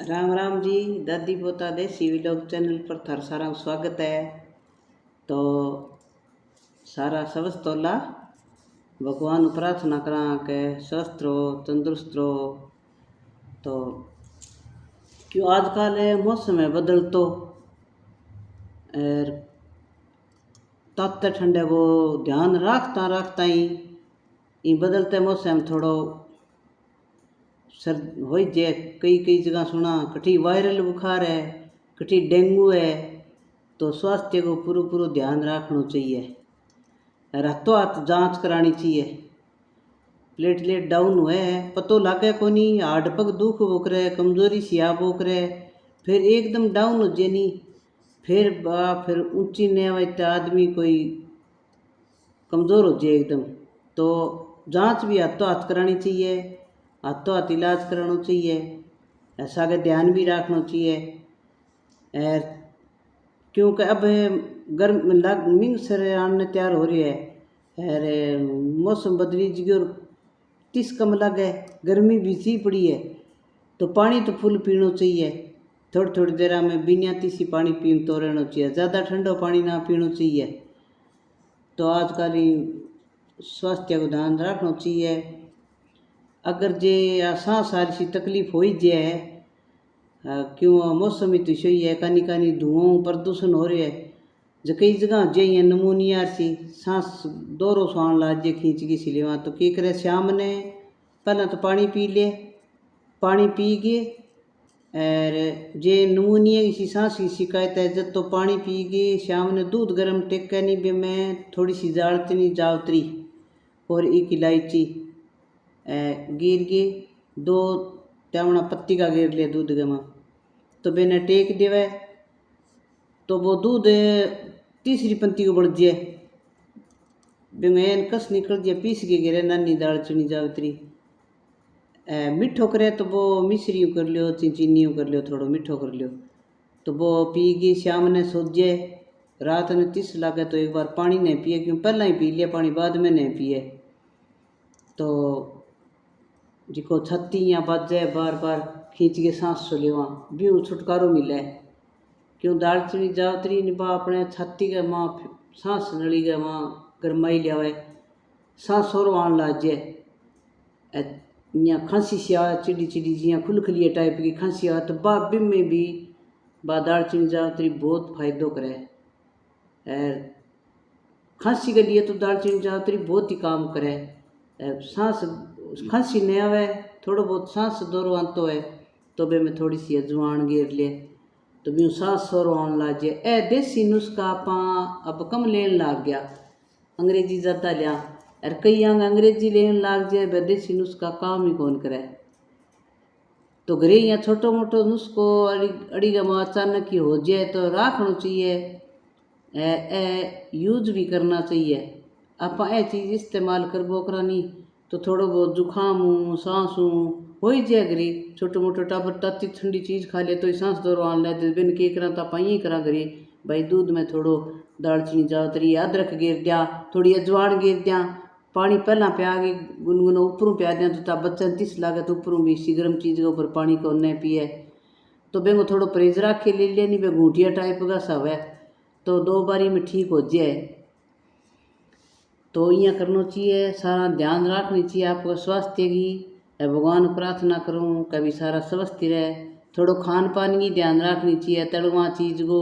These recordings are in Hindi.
राम राम जी। दादी पोता देसी व्लॉग चैनल पर थार सारा स्वागत है। तो सारा स्वस्थ होला, भगवान प्रार्थना करा के स्वस्थ रहो, तंदुरुस्त रहो। तो क्यों आजकल मौसम है बदल तो और ताते ठंडे को ध्यान रखता ही बदलते मौसम थोड़ो सर हो जाए। कई जगह सुना कठी वायरल बुखार है, कठी डेंगू है। तो स्वास्थ्य को पूरा ध्यान रखना चाहिए, रातों रात जांच करानी चाहिए। प्लेटलेट डाउन हुए है पतो लागे को नहीं, हार्ड पग दुख वो करे, कमजोरी सी आप वो करे, फिर एकदम डाउन हो जाए नहीं, फिर ऊंची नहीं आवे तो आदमी कोई कमज़ोर हो जाए एकदम। तो जांच भी हाथों हाथ करानी चाहिए, हाथों हाथ इलाज कराना चाहिए, ऐसा के ध्यान भी रखना चाहिए। और क्योंकि अब गर्म मिंग आने तैयार हो रही है और मौसम बदली जी और तिस कम लगे, गर्मी भी सी पड़ी है। तो पानी तो फुल पीना चाहिए, थोड़ी देर में बिना तीसी पानी पीन तो रहना चाहिए, ज़्यादा ठंडा पानी ना पीना चाहिए। तो आजकल स्वास्थ्य को ध्यान रखना चाहिए। अगर जे सांस सारी सी तकलीफ हो ही जाए, क्यों मौसम ही तो सही है, कानी धुआं प्रदूषण हो रहा है। जो कई जगह जे नमूनिया सी सांस दौरों स्वान लाज जे खींच की सिलेवा। तो क्या करे, शाम ने पहला तो पानी पी ले, पानी पी के और जे नमूनिया की सांस की शिकायत है जब तो पानी पी के शाम ने दूध गर्म टेकनी बे में थोड़ी सी जालतनी जावतरी और एक इलायची गिर के 2 त्यावना पत्ती का गिर ले दूध गमा। तो बेने टेक देवे तो वो दूध तीसरी पंक्ति को बढ़ जाए, बेंगन कस निकल जाए, पीस के गिरे नानी दालचीनी जावतरी। मिठो करे तो वो मिश्री कर लियो, चीनी कर लियो, थोड़ो मिठो कर लियो। तो वो पी गई शाम ने सो जाए। रात ने तिस लागे तो एक बार पानी नहीं पिए, क्यों पहला ही पी लिया पानी, बाद में नहीं पिए। तो जिको छत्ती या बाजे बार बार खींच के सांस सो लेवा भी छुटकारो मिले। क्यों दालचीनी जावतरी निभा अपने छाती के माँ सांस नली के माँ गरमाई लियावे, सांस और आन लाग जाए। यहाँ खांसी सी आ चिड़ी जियाँ खुलखलिए टाइप की खांसी आ तो बा बिम में भी बा दालचीनी जावतरी बहुत फायदो करे। और खांसी के लिए तो दालचीनी जावतरी बहुत ही काम करे। सांस खांसी नहीं आवे, थोड़ा बहुत सांस दौरो आतो है तो बे में थोड़ी सी अजवान गिर ले तो भी सांस सोरो आन लग जाए। ए देसी नुस्खा आपा अब कम लेन लाग गया, अंग्रेजी ज़्यादा लिया और कई अंग्रेजी लेन लाग जाए, वह देसी नुस्खा काम ही कौन करे। तो घरे यहाँ छोटो मोटो नुस्खो अड़ी गमा अचानक ही हो जाए तो रखना चाहिए, यूज भी करना चाहिए। आप ए चीज़ इस्तेमाल करबो करानी तो थोड़ो बहुत जुकाम हूँ सांस हूँ हो ही जाए। घरी छोटो मोटो टाबर ताती ठंडी चीज़ खा ले तो ही सांस दौरो आन लगे, बिन के करा तो आप ही करा घरी भाई दूध में थोड़ो दालचीनी जावतरी अदरक गिर दिया, थोड़ी अजवान गिर दिया, पानी पहला प्या के गुनगुना ऊपरों प्या दिया तो बच्चा तिस लागे तो ऊपरों भी सी गर्म चीज़ के ऊपर पानी को नहीं पिए। तो बेंगो थोड़ो परहेज रख के ले लिया, नहीं बे घूटिया टाइप का सब है तो 2 बारी में ठीक हो जाए। तो यहाँ करना चाहिए, सारा ध्यान रखनी चाहिए आपको स्वास्थ्य की। भगवान प्रार्थना करूँ कभी सारा स्वस्थ रहे। थोड़ो खान पान की ध्यान रखनी चाहिए, तड़वा चीज़ को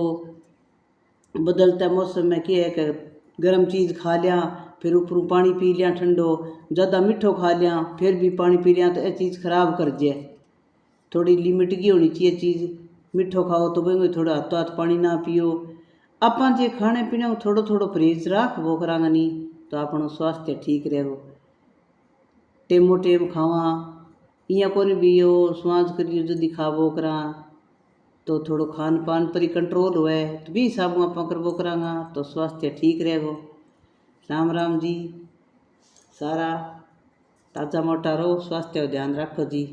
बदलते मौसम में क्या है कि गर्म चीज़ खा लिया फिर ऊपरों पानी पी लिया ठंडो, ज़्यादा मिठो खा लिया फिर भी पानी पी लिया तो यह चीज़ खराब कर जाए। थोड़ी लिमिट की होनी चाहिए चीज़, मिठो खाओ तो भाई थोड़ा हाथों हाथ पानी ना पियो। अपन जे खाने पीने को थोड़ो परहेज रखबो करांगा नहीं तो अपनो स्वास्थ्य ठीक रहेगो। टेमो टेम खावा यहाँ को भी यो स्वाज करियो जल्दी खाबो करा तो थोड़ो खान पान पर ही कंट्रोल हुए तो भी हिसाब आप करबो करांगा तो स्वास्थ्य ठीक रहेगो। राम राम जी, सारा ताज़ा मोटा रहो, स्वास्थ्य का ध्यान रखो जी।